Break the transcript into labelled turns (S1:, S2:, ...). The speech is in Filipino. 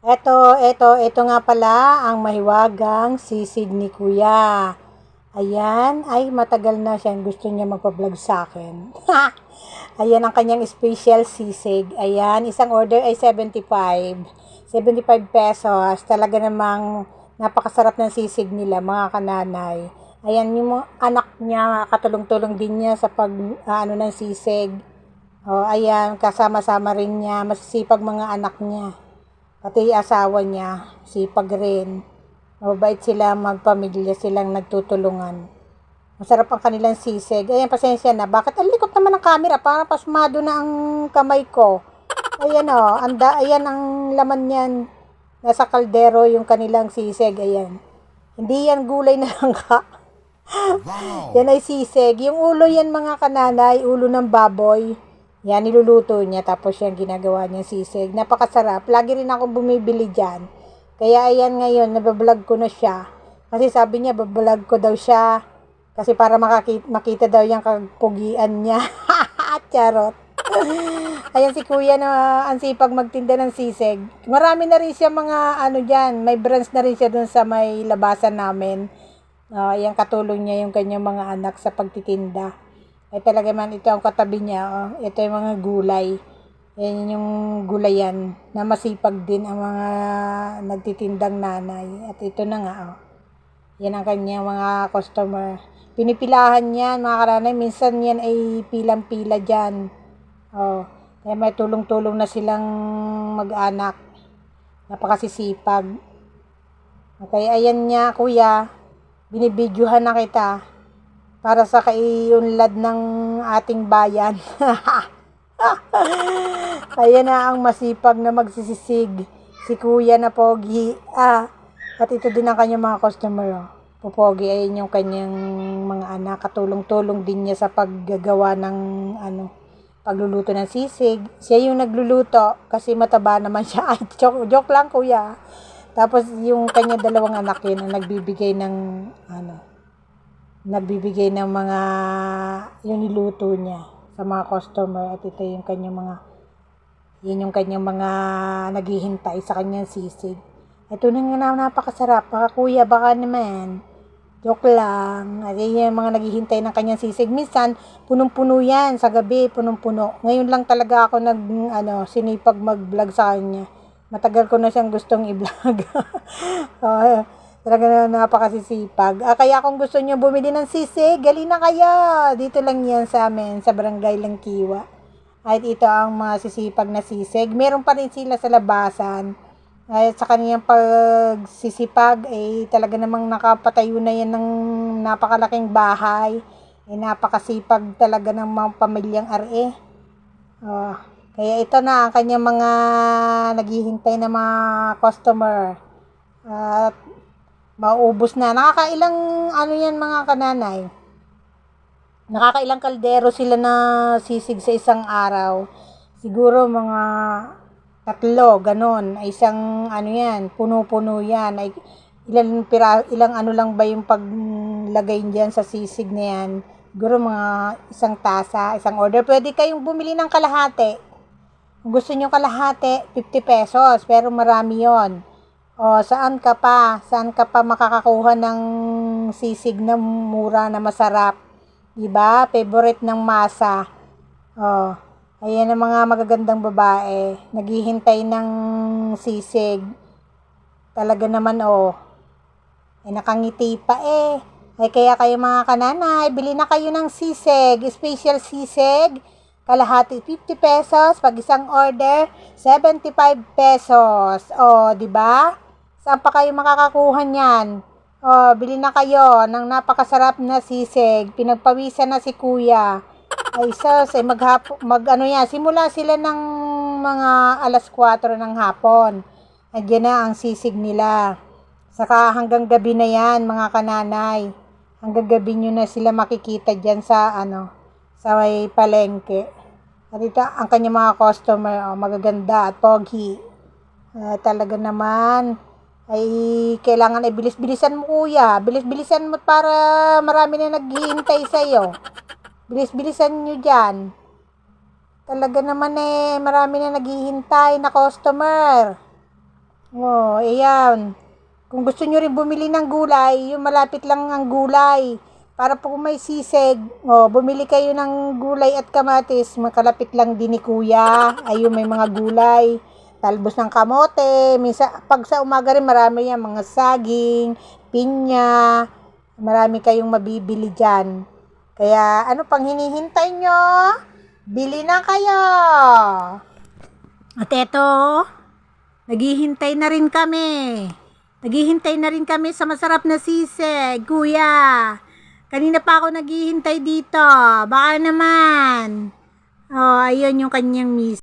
S1: Eto nga pala ang mahiwagang sisig ni Kuya. Ayan, ay matagal na siya gusto niya magpa-vlog sa akin. Ayan ang kanyang special sisig. Ayan, isang order ay 75 pesos. Talaga namang napakasarap ng sisig nila, mga kananay. Ayan, yung mga anak niya, katulong-tulong din niya sa ano ng sisig. O, ayan, kasama-sama rin niya, masisipag mga anak niya. Pati asawa niya, sipag rin. Mabait sila, magpamilya silang nagtutulungan. Masarap ang kanilang sisig. Ayan, pasensya na. Bakit ang likot naman ng camera? Parang pasmado na ang kamay ko. Ayan o, ayan ang laman niyan. Nasa kaldero yung kanilang sisig. Ayan. Hindi yan gulay na langka. Wow. Yan ay sisig. Yung ulo yan mga kananay, ulo ng baboy. Yan, niluluto niya, tapos yan ginagawa niya sisig. Napakasarap. Lagi rin akong bumibili dyan. Kaya ayan ngayon, nabablog ko na siya. Kasi sabi niya, bablog ko daw siya. Kasi para makita daw yung kapugian niya. Charot. Ayan si Kuya na ang sipag magtinda ng sisig. Marami na rin siya mga ano dyan. May branch na rin siya dun sa may labasan namin. Ayan, katulong niya yung kanyang mga anak sa pagtitinda. Talaga man ito ang katabi niya. Ito yung mga gulay. Yan yung gulayan na masipag din ang mga nagtitindang nanay. At ito na nga. Yan ang kanyang mga customer. Pinipilahan yan mga karanay. Minsan yan ay pilang-pila dyan. Kaya may tulong-tulong na silang mag-anak. Napakasisipag. Kaya ayan niya kuya. Binibidyohan na kita. Para sa kaiunlad ng ating bayan. Ayan na ang masipag na magsisisig. Si Kuya na Pogi. At ito din ang kanyang mga customer. Popogi, ayan yung kanyang mga anak. Katulong-tulong din niya sa paggagawa ng pagluluto ng sisig. Siya yung nagluluto kasi mataba naman siya. Ay, joke lang kuya. Tapos yung kanya dalawang anak yun na nagbibigay ng mga yung niluto niya sa mga customer. At ito yung kanyang mga naghihintay sa kanyang sisig. Ito na nga napakasarap. Baka kuya, baka naman. Joke lang. At yung mga naghihintay ng kanyang sisig. Minsan, punong-puno yan. Sa gabi, punong-puno. Ngayon lang talaga ako sinipag mag-vlog sa kanya. Matagal ko na siyang gustong i-vlog. Talaga na napakasisipag. Kaya kung gusto niyo bumili ng sisig, gali na kayo. Dito lang yan sa amin, sa Barangay Langkiwa. At ito ang mga sisipag na sisig. Meron pa rin sila sa labasan. At sa kaniyang pagsisipag, talaga namang nakapatayo na yan ng napakalaking bahay. Napakasipag talaga ng mga pamilyang RE. Kaya ito na ang kanyang mga naghihintay na mga customer. At maubos na. Nakakailang yan mga kananay. Nakakailang kaldero sila na sisig sa isang araw. Siguro mga 3, ganon. Isang yan, puno-puno yan. Ilang lang ba yung paglagay diyan sa sisig na yan? Siguro mga isang tasa, isang order. Pwede kayong bumili ng kalahati. Kung gusto nyo kalahati, 50 pesos. Pero marami yon. Saan ka pa makakakuha ng sisig na mura na masarap? 'Di ba? Favorite ng masa. Ayan ang mga magagandang babae, naghihintay ng sisig. Talaga naman nakangiti pa kaya kayo mga kananay, bili na kayo ng sisig, special sisig. Kalahati 50 pesos, pag isang order 75 pesos. 'Di ba? Saan pa kayo makakakuha niyan? Bili na kayo ng napakasarap na sisig. Pinagpawisan na si Kuya. Simula sila ng mga alas 4 ng hapon. Andiyan na ang sisig nila. Saka hanggang gabi na yan, mga kananay. Hanggang gabi nyo na sila makikita dyan sa may palengke. At ito ang kanyang mga customer, magaganda at pogi. Talaga naman ay kailangan bilis-bilisan mo kuya. Bilis-bilisan mo para marami na naghihintay sa'yo. Bilis-bilisan nyo dyan. Talaga naman marami na naghihintay na customer. Oh, ayan. Kung gusto nyo rin bumili ng gulay, yung malapit lang ang gulay. Para po kung may sisig, bumili kayo ng gulay at kamatis, makalapit lang din ni kuya. Ayun, may mga gulay. Talbos ng kamote. Minsan, pag sa umaga rin, marami yan. Mga saging, pinya. Marami kayong mabibili dyan. Kaya, ano pang hinihintay nyo? Bili na kayo! At eto, naghihintay na rin kami. Naghihintay na rin kami sa masarap na sisig, kuya. Kanina pa ako naghihintay dito. Baka naman. Oh, ayun yung kanyang miss.